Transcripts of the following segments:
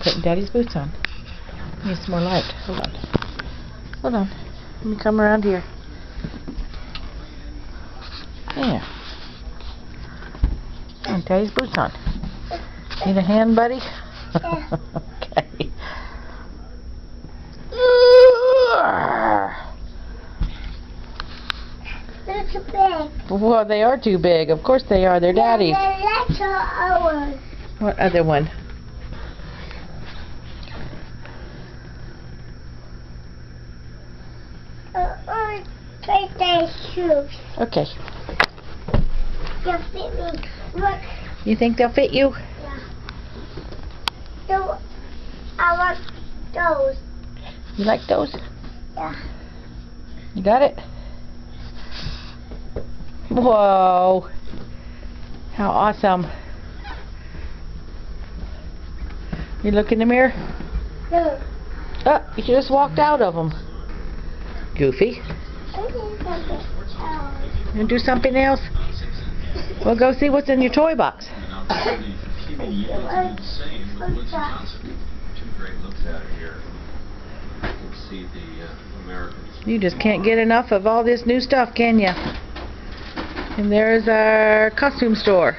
putting Daddy's boots on. Need some more light. Hold on. Hold on. Let me come around here. There. And Daddy's boots on. Need a hand, buddy? Okay. They're too big. Well, they are too big. Of course they are. They're Daddy's. That's ours. What other one? Take their shoes. Okay. They'll fit me. Look. You think they'll fit you? Yeah. So, I want those. You like those? Yeah. You got it? Whoa. How awesome. You look in the mirror? No. Oh, you just walked out of them. Goofy. You do something else? Well, go see what's in your toy box. You just can't get enough of all this new stuff, can you? And there's our costume store.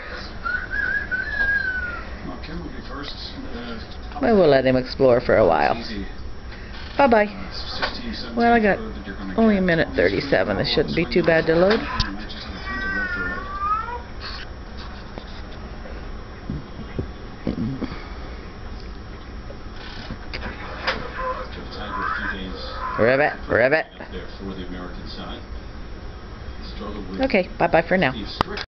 Well, we'll let him explore for a while. Bye-bye. Well, I got only a minute 37. This shouldn't be too bad to load. Ribbit, ribbit. Okay, bye-bye for now.